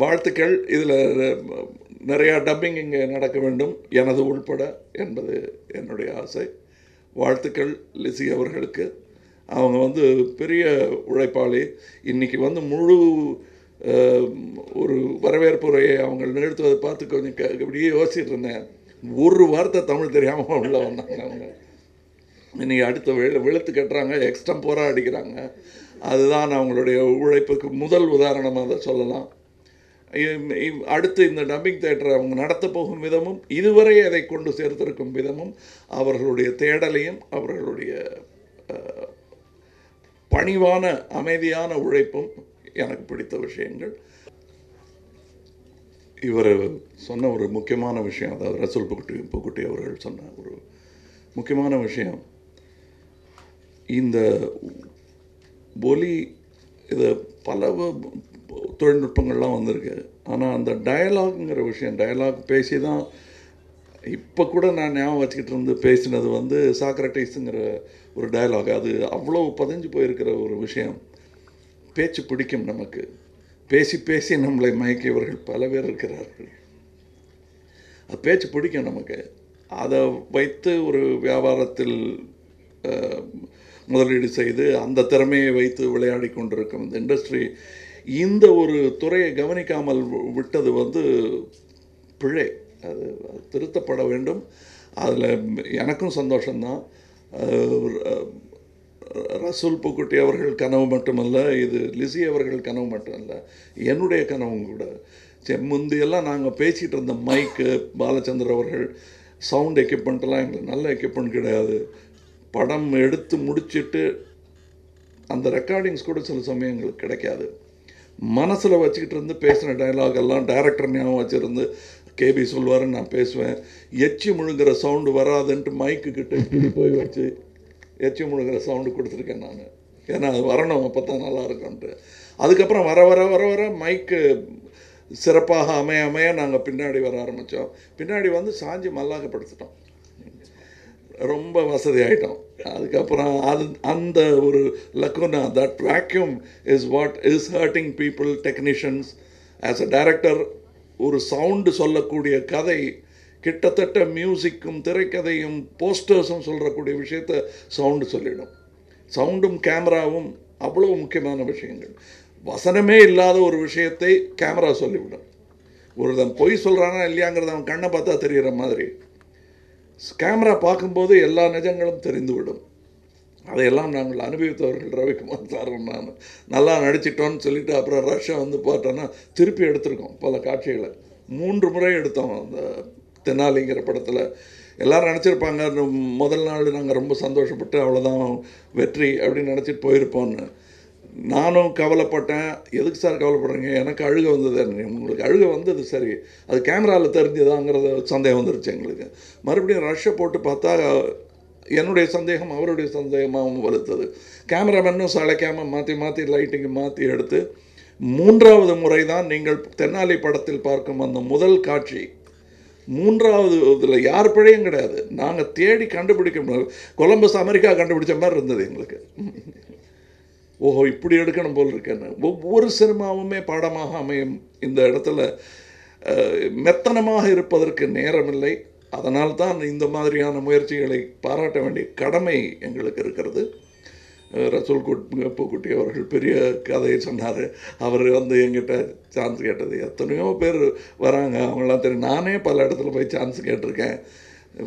வாழ்த்துக்கள். இதில் நிறையா டப்பிங் இங்கே நடக்க வேண்டும், எனது உள்பட என்பது என்னுடைய ஆசை. வாழ்த்துக்கள் லிசி அவர்களுக்கு. அவங்க வந்து பெரிய உழைப்பாளி. இன்றைக்கி வந்து முழு ஒரு வரவேற்புரையை அவங்க நிறுத்துவதை பார்த்து கொஞ்சம் இப்படியே யோசிச்சுட்டு இருந்தேன். ஒரு வார்த்தை தமிழ் தெரியாமல் உள்ளே வந்தாங்க அவங்க. இன்றைக்கி அடுத்த வெளுத்து கட்டுறாங்க, எக்ஸ்டம்போராக அடிக்கிறாங்க. அதுதான் அவங்களுடைய உழைப்புக்கு முதல் உதாரணமாக அதை சொல்லலாம். அடுத்து இந்த டப்பிங் தியேட்டரை அவங்க நடத்த போகும் விதமும், இதுவரை அதை கொண்டு சேர்த்திருக்கும் விதமும், அவர்களுடைய தேடலையும் அவர்களுடைய பணிவான அமைதியான உழைப்பும் எனக்கு பிடித்த விஷயங்கள். இவர் சொன்ன ஒரு முக்கியமான விஷயம், அதாவது ரசூல் பூக்குட்டி அவர்கள் சொன்ன ஒரு முக்கியமான விஷயம், இந்த ஒலி இது பல தொழில்நுட்பங்கள்லாம் வந்திருக்கு. ஆனால் அந்த டயலாக்ங்கிற விஷயம், டயலாக் பேசி தான் இப்போ கூட நான் ஞாபகம் வச்சுக்கிட்டு இருந்து பேசினது வந்து சாக்ரட்டிஸுங்கிற ஒரு டயலாக். அது அவ்வளோ பதிஞ்சு போயிருக்கிற ஒரு விஷயம். பேச்சு பிடிக்கும் நமக்கு, பேசி பேசி நம்மளை மயக்கியவர்கள் பல பேர் இருக்கிறார்கள். அது பேச்சு பிடிக்கும் நமக்கு. அதை வைத்து ஒரு வியாபாரத்தில் முதலீடு செய்து அந்த திறமையை வைத்து விளையாடி கொண்டிருக்கும் இந்த இண்டஸ்ட்ரி இந்த ஒரு துறையை கவனிக்காமல் விட்டது வந்து பிழை. அது திருத்தப்பட வேண்டும். அதில் எனக்கும் சந்தோஷம்தான். ரசூல் பூக்குட்டி அவர்கள் கனவு மட்டுமல்ல, இது லிசி அவர்கள் கனவு மட்டுமல்ல, என்னுடைய கனவும் கூட. முந்தையெல்லாம் நாங்கள் பேசிகிட்டு இருந்த மைக்கு, பாலச்சந்தர் அவர்கள் சவுண்ட் எக்யூப்மெண்ட்டெல்லாம் எங்களுக்கு நல்ல எக்யூப்மெண்ட் கிடையாது. படம் எடுத்து முடிச்சுட்டு அந்த ரெக்கார்டிங்ஸ் கூட சில சமயம் எங்களுக்கு கிடைக்காது. மனசில் வச்சுக்கிட்டு இருந்து பேசின டைலாக் எல்லாம் டைரக்டர் ஞாபகம் வச்சுருந்து கேபி சொல்வாருன்னு நான் பேசுவேன். எச்சி முழுங்குற சவுண்டு வராதுன்ட்டு மைக்கு கிட்ட போய் வச்சு எச்சி முழுங்குற சவுண்டு கொடுத்துருக்கேன் நான். ஏன்னா அது வரணும், அப்போ தான் நல்லா இருக்கும்ன்ட்டு. அதுக்கப்புறம் வர வர வர வர மைக்கு சிறப்பாக அமைய நாங்கள் பின்னாடி வர ஆரம்பித்தோம். பின்னாடி வந்து சாஞ்சி மல்லாக்கப்படுத்திட்டோம், ரொம்ப வசதி ஆகிட்டோம். அதுக்கப்புறம் அந்த ஒரு lacuna, that vacuum is what is hurting people, technicians. As a director ஒரு சவுண்டு சொல்லக்கூடிய கதை கிட்டத்தட்ட மியூசிக்கும் திரைக்கதையும் போஸ்டர்ஸும் சொல்லக்கூடிய விஷயத்த சவுண்டு சொல்லிடும். சவுண்டும் கேமராவும் அவ்வளோ முக்கியமான விஷயங்கள். வசனமே இல்லாத ஒரு விஷயத்தை கேமரா சொல்லிவிடும். ஒருத்தன் பொய் சொல்கிறானா இல்லையாங்கிறத அவன் கண்ணை பார்த்தா தெரிகிற மாதிரி கேமரா பார்க்கும்போது எல்லா நிஜங்களும் தெரிந்துவிடும். அதையெல்லாம் நாங்கள் அனுபவித்தவர்கள் ரவிக்குமார் சாரும் நான். நல்லா நடிச்சிட்டோன்னு சொல்லிவிட்டு அப்புறம் ரஷ்யா வந்து பார்த்தோன்னா திருப்பி எடுத்திருக்கோம் பல காட்சிகளை. 3 முறை எடுத்தோம் அந்த தென்னாலிங்கிற படத்தில். எல்லோரும் நினச்சிருப்பாங்க முதல் நாள் நாங்கள் ரொம்ப சந்தோஷப்பட்டு அவ்வளோதான் வெற்றி அப்படின்னு நினச்சிட்டு போயிருப்போன்னு. நானும் கவலைப்பட்டேன். எதுக்கு சார் கவலைப்படுறீங்க, எனக்கு அழுக வந்தது. உங்களுக்கு அழுக வந்தது சரி, அது கேமராவில் தெரிஞ்சுதாங்கிறத சந்தேகம் வந்துருச்சு எங்களுக்கு. மறுபடியும் ரஷ்ஷை போட்டு பார்த்தா என்னுடைய சந்தேகம் அவருடைய சந்தேகமாகவும் வலுத்தது. கேமராமேனும் சளைக்காமல் மாற்றி மாற்றி லைட்டிங்கு மாற்றி எடுத்து 3வது முறை தான் நீங்கள் தென்னாலி படத்தில் பார்க்கும் அந்த முதல் காட்சி. 3வது இதில் யார் பிழையும் கிடையாது. நாங்கள் தேடி கண்டுபிடிக்க முடியாது. கொலம்பஸ் அமெரிக்கா கண்டுபிடிச்ச மாதிரி இருந்தது எங்களுக்கு. ஓஹோ இப்படி எடுக்கணும் போல் இருக்கேன்னு. ஒவ்வொரு சினிமாவுமே பாடமாக அமையும். இந்த இடத்துல மெத்தனமாக இருப்பதற்கு நேரமில்லை. அதனால்தான் இந்த மாதிரியான முயற்சிகளை பாராட்ட வேண்டிய கடமை எங்களுக்கு இருக்கிறது. ரசூல் பூக்குட்டி அவர்கள் பெரிய கதையை சொன்னார். அவர் வந்து எங்கிட்ட சான்ஸ் கேட்டது. எத்தனையோ பேர் வராங்க, அவங்களாம் தெரியும். நானே பல இடத்துல போய் சான்ஸ் கேட்டிருக்கேன்.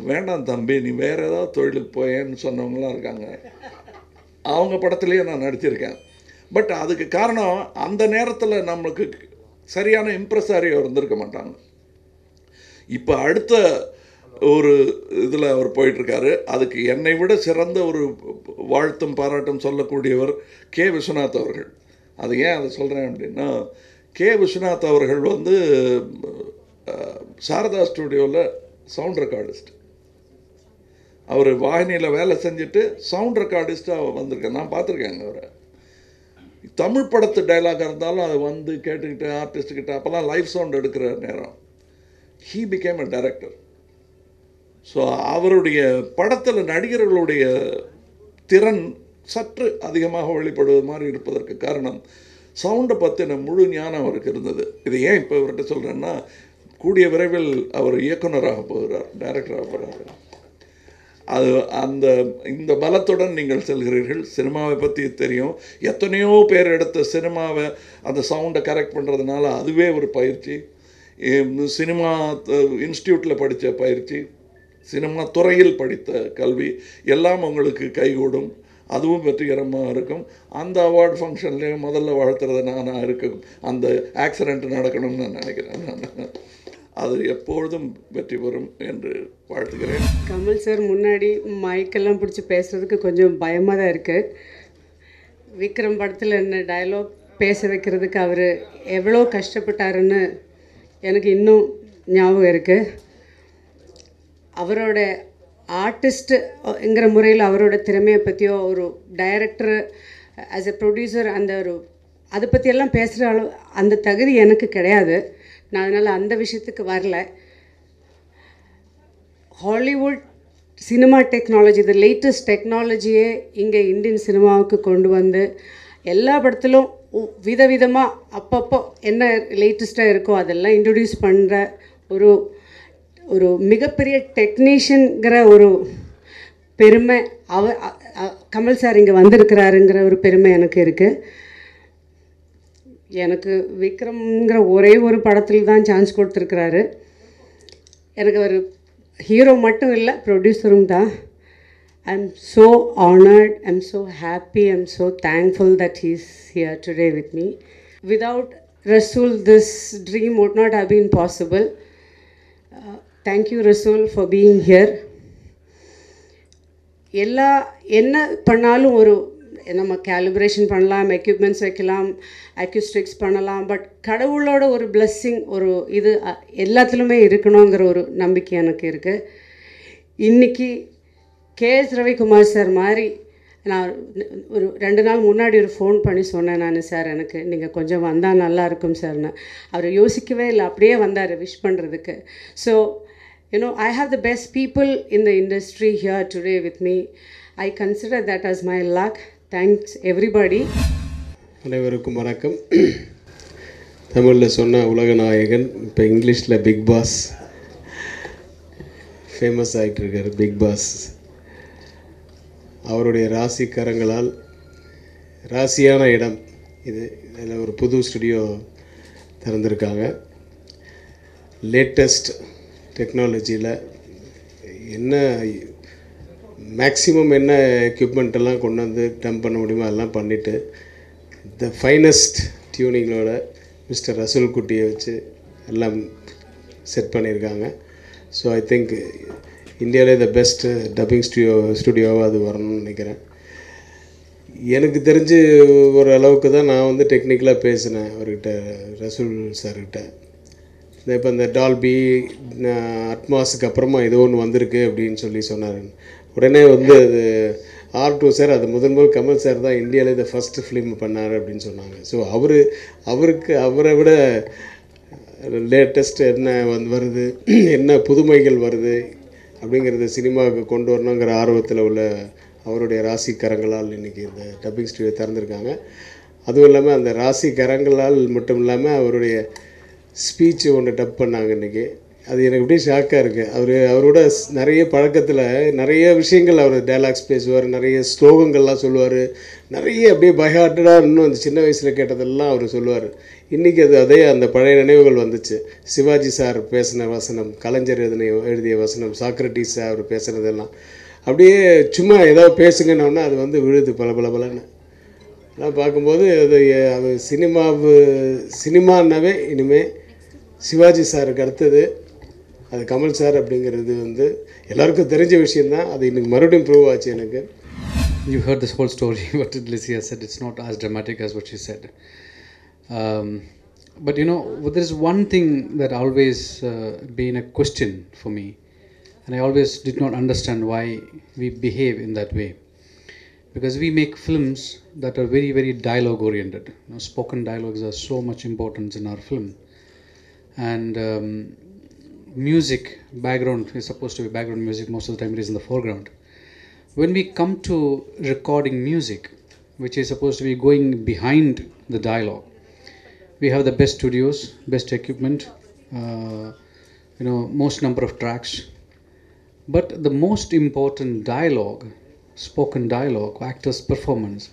வேண்டாம் தம்பி, நீ வேறு ஏதாவது தொழிலுக்கு போயேன்னு சொன்னவங்களாம் இருக்காங்க. அவங்க படத்துலேயே நான் நடிச்சிருக்கேன். பட் அதுக்கு காரணம் அந்த நேரத்தில் நம்மளுக்கு சரியான இம்ப்ரெஸாரியோ இருந்திருக்க மாட்டாங்க. இப்போ அடுத்த ஒரு இதில் அவர் போயிட்டுருக்காரு. அதுக்கு என்னை விட சிறந்த ஒரு வாழ்த்தும் பாராட்டும் சொல்லக்கூடியவர் கே. விஸ்வநாத் அவர்கள். அது ஏன் அதை சொல்கிறேன் அப்படின்னா, கே. விஸ்வநாத் அவர்கள் வந்து சாரதா ஸ்டுடியோவில் சவுண்ட் ரெக்கார்டிஸ்ட். அவர் வாகினியில் வேலை செஞ்சுட்டு சவுண்ட் ரெக்கார்டிஸ்ட்டாக வந்திருக்கேன். நான் பார்த்துருக்கேங்க அவரை. தமிழ் படத்து டைலாக் இருந்தாலும் அதை வந்து கேட்டுக்கிட்டு ஆர்டிஸ்ட்டுக்கிட்ட அப்போல்லாம் லைவ் சவுண்ட் எடுக்கிற நேரம் he became a director. So அவருடைய படத்தில் நடிகர்களுடைய திறன் சற்று அதிகமாக வெளிப்படுவது மாதிரி இருப்பதற்கு காரணம் சவுண்டை பற்றின முழு ஞானம் அவருக்கு இருந்தது. இது ஏன் இப்போ இவர்கிட்ட சொல்கிறேன்னா, கூடிய விரைவில் அவர் இயக்குனராக போகிறார், டைரக்டராக போகிறார். அது இந்த பலத்துடன் நீங்கள் செல்கிறீர்கள். சினிமாவை பற்றி தெரியும், எத்தனையோ பேர் எடுத்த சினிமாவை அந்த சவுண்டை கரெக்ட் பண்ணுறதுனால அதுவே ஒரு பயிற்சி. சினிமா இன்ஸ்டியூட்டில் படித்த பயிற்சி, சினிமா துறையில் படித்த கல்வி எல்லாம் உங்களுக்கு கைகூடும். அதுவும் வெற்றிகரமாக இருக்கும். அந்த அவார்டு ஃபங்க்ஷன்லேயும் முதல்ல வாழ்த்துறது நானாக இருக்கும். அந்த ஆக்சிடெண்ட் நடக்கணும்னு நான் நினைக்கிறேன். நான் அது எப்பொழுதும் வெற்றி பெறும் என்று வாழ்த்துக்கிறேன். கமல் சார் முன்னாடி மைக்கெல்லாம் பிடிச்சி பேசுகிறதுக்கு கொஞ்சம் பயமாக தான் இருக்குது. விக்ரம் படத்தில் என்ன டயலாக் பேச வைக்கிறதுக்கு அவர் எவ்வளோ கஷ்டப்பட்டாருன்னு எனக்கு இன்னும் ஞாபகம் இருக்குது. அவரோட ஆர்டிஸ்ட்டுங்கிற முறையில் அவரோட திறமையை பற்றியோ, ஒரு டைரக்டர் ஆஸ் எ ப்ரொடியூசர் அந்த ஒரு அதை பற்றியெல்லாம் பேசுகிற அளவு அந்த தகுதி எனக்கு கிடையாது. நான் அதனால் அந்த விஷயத்துக்கு வரல. ஹாலிவுட் சினிமா டெக்னாலஜி, இது லேட்டஸ்ட் டெக்னாலஜியே இங்கே இந்தியன் சினிமாவுக்கு கொண்டு வந்து எல்லா படத்திலும் விதவிதமாக அப்பப்போ என்ன லேட்டஸ்ட்டாக இருக்கோ அதெல்லாம் இன்ட்ரடியூஸ் பண்ணுற ஒரு மிகப்பெரிய டெக்னீஷியனுங்கிற ஒரு பெருமை கமல் சார் இங்கே வந்திருக்கிறாருங்கிற ஒரு பெருமை எனக்கு இருக்குது. எனக்கு விக்ரம்ங்கிற ஒரே ஒரு படத்தில் தான் சான்ஸ் கொடுத்துருக்குறாரு. எனக்கு ஒரு ஹீரோ மட்டும் இல்லை, ப்ரொடியூசரும் தான். I am so honoured, I am so happy, I am so thankful that he is here today with me. Without Rasool this dream would not have been possible. Thank you Rasool for being here. என்ன பண்ணாலும் ஒரு நம்ம calibration பண்ணலாம், equipments வைக்கலாம், அக்யூஸ்டிக்ஸ் பண்ணலாம், but கடவுளோட ஒரு blessing ஒரு இது எல்லாத்துலேயுமே இருக்கணுங்கிற ஒரு நம்பிக்கை எனக்கு இருக்குது. இன்றைக்கி கேஎஸ் ரவிக்குமார் சார் மாதிரி நான் ஒரு 2 நாள் முன்னாடி ஒரு ஃபோன் பண்ணி சொன்னேன் நான், சார் எனக்கு நீங்கள் கொஞ்சம் வந்தால் நல்லா இருக்கும் சார்னு. அவர் யோசிக்கவே இல்லை, அப்படியே வந்தார் விஷ் பண்ணுறதுக்கு. So I have the best people in the industry here today with me. I consider that as my luck. Thanks everybody. அனைவருக்கும் வணக்கம். தமிழில் சொன்ன உலகநாயகன், இப்போ இங்கிலீஷில் பிக் பாஸ் ஃபேமஸ் ஆகிட்டு இருக்கார். பிக் பாஸ் அவருடைய ராசிக்காரங்களால் ராசியான இடம் இது. இதில் ஒரு புது ஸ்டுடியோ திறந்திருக்காங்க. லேட்டஸ்ட் டெக்னாலஜியில் என்ன மேக்ஸிமம் என்ன எக்யூப்மெண்ட்டெல்லாம் கொண்டு வந்து டம்ப் பண்ண முடியுமோ அதெல்லாம் பண்ணிவிட்டு த ஃபைனஸ்ட் டியூனிங்களோட மிஸ்டர் ரசூல் குட்டியை வச்சு எல்லாம் செட் பண்ணியிருக்காங்க. ஸோ ஐ திங்க் இந்தியாவிலே த பெஸ்ட் டப்பிங் ஸ்டுடியோவாக அது வரணும்னு நினைக்கிறேன். எனக்கு தெரிஞ்சு ஒரு அளவுக்கு தான் நான் வந்து டெக்னிக்கலாக பேசினேன் அவர்கிட்ட, ரசூல் சார்கிட்ட. இப்போ இந்த டால்பி அட்மாஸுக்கு அப்புறமா ஏதோ ஒன்று வந்திருக்கு அப்படின்னு சொல்லி சொன்னார். உடனே வந்து அது R2 சார், அது முதல் கமல் சார் தான் இந்தியாவிலே இதை ஃபஸ்ட்டு ஃபிலிம் பண்ணார் அப்படின்னு சொன்னாங்க. ஸோ அவருக்கு அவரை விட லேட்டஸ்ட் என்ன வருது, என்ன புதுமைகள் வருது அப்படிங்கிறது சினிமாவுக்கு கொண்டு வரணுங்கிற ஆர்வத்தில் உள்ள அவருடைய ராசிக்கரங்களால் இன்றைக்கி இந்த டப்பிங் ஸ்டுடியோ திறந்துருக்காங்க. அதுவும் இல்லாமல் அந்த ராசிக்கரங்களால் மட்டும் இல்லாமல் அவருடைய ஸ்பீச்சு ஒன்று டப் பண்ணாங்க இன்றைக்கி. அது எனக்கு அப்படியே ஷாக்காக இருக்குது. அவரோட நிறைய பழக்கத்தில் நிறைய விஷயங்கள் அவர் டைலாக்ஸ் பேசுவார், நிறைய ஸ்லோகங்கள்லாம் சொல்லுவார், நிறைய அப்படியே பைஹார்ட்டடாக இன்னும் அந்த சின்ன வயசில் கேட்டதெல்லாம் அவர் சொல்லுவார். இன்றைக்கி அதே அந்த பழைய நினைவுகள் வந்துச்சு. சிவாஜி சார் பேசின வசனம், கலைஞர் எழுதிய வசனம், சாக்ரட்டிஸ் அவர் பேசுனதெல்லாம் அப்படியே சும்மா ஏதாவது பேசுங்கன்னொன்னா அது வந்து விழுது பலன்னு. நான் பார்க்கும்போது அது சினிமான்னாவே இனிமேல் சிவாஜி சாருக்கு அடுத்தது அது கமல் சார் அப்படிங்கிறது வந்து எல்லாருக்கும் தெரிஞ்ச விஷயந்தான். அது இன்றைக்கி மறுபடியும் ப்ரூவ் ஆச்சு எனக்கு. You heard this whole story, what Lizzie has said. It's not as dramatic as what she said. But there is one thing that always been a question for me, and I always did not understand why we behave in that way. Because we make films that are very, very dialogue oriented. Spoken dialogues are so much importance in our film. And music, background is supposed to be background music. Most of the time it is in the foreground. When we come to recording music, which is supposed to be going behind the dialogue, We have the best studios, best equipment, most number of tracks. But the most important dialogue, spoken dialogue, actor's performance,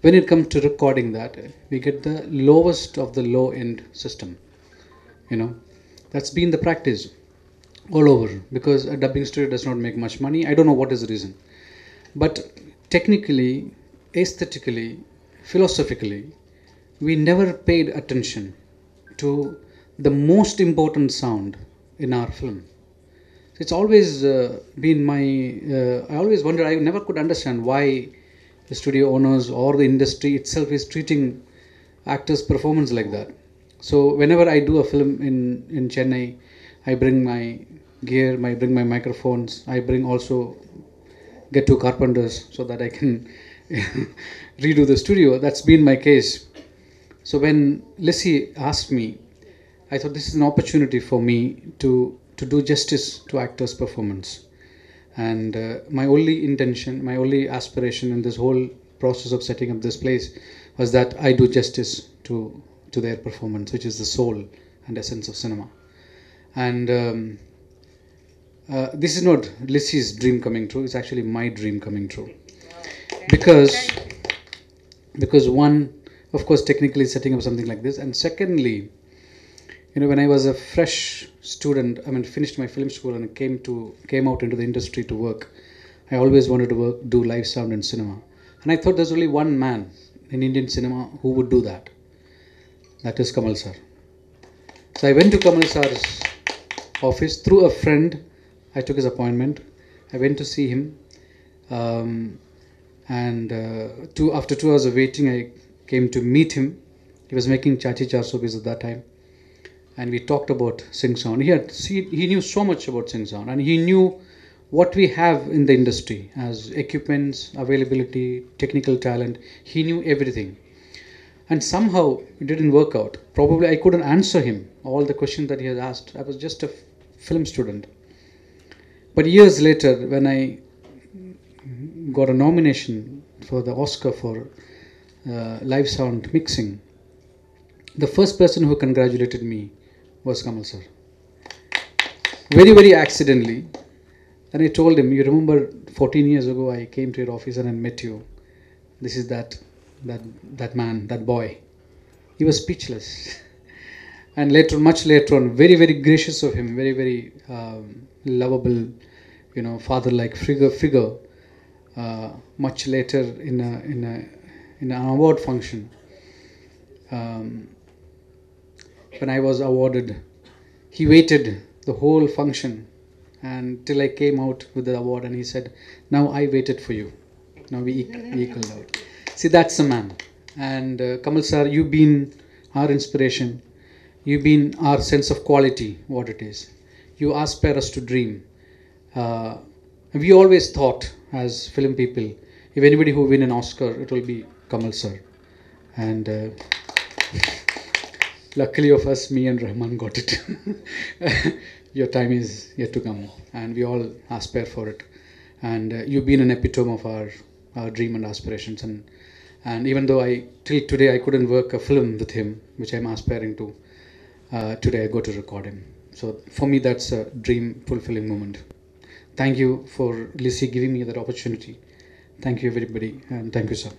when it comes to recording that, we get the lowest of the low-end system. That's been the practice all over, because a dubbing studio does not make much money. I don't know what is the reason. But technically, aesthetically, philosophically, we never paid attention to the most important sound in our film. It's always been I always wondered, I never could understand why the studio owners or the industry itself is treating actors' performance like that. So whenever I do a film in Chennai, I bring my gear, I bring my microphones, I bring also get two carpenters so that I can redo the studio. That's been my case. So when Lissy asked me, I thought this is an opportunity for me to do justice to actors' performance. And my only intention, my only aspiration in this whole process of setting up this place was that I do justice to their performance, which is the soul and essence of cinema. And this is not Lissy's dream coming true, it's actually my dream coming true. Because one, of course, technically setting up something like this, and secondly, when I was a fresh student, finished my film school and came out into the industry to work, I always wanted to do live sound in cinema. And I thought there's only one man in Indian cinema who would do that. That is Kamal sir. So I went to Kamal sir's office through a friend. I took his appointment. I went to see him. After 2 hours of waiting, I came to meet him. He was making Chachi Char Sobis at that time. And we talked about Sing Sound. He knew so much about Sing Sound, and he knew what we have in the industry as equipments, availability, technical talent. He knew everything. And somehow it didn't work out. Probably I couldn't answer him all the questions that he had asked. I was just a film student. But years later, when I got a nomination for the Oscar for live sound mixing, the first person who congratulated me was Kamal sir. Very, very accidentally. And I told him, you remember 14 years ago I came to your office and I met you. This is that man, that boy. He was speechless. And much later on, very, very gracious of him, very, very lovable, father-like figure. Much later in an award function, when I was awarded, he waited the whole function and till I came out with the award, and he said, now I waited for you. Now we equaled out. See, that's the man. And Kamal sir, you've been our inspiration. You've been our sense of quality, what it is. You aspire us to dream. We always thought as film people, if anybody who win an Oscar, it will be Kamal sir. And luckily of us, me and Rahman got it. Your time is yet to come, and we all aspire for it. And you've been an epitome of our dream and aspirations. And even though till today I couldn't work a film with him, which I'm aspiring to, today I go to record him. So for me, that's a dream fulfilling moment. Thank you for Lissy giving me that opportunity. Thank you everybody, and thank you sir.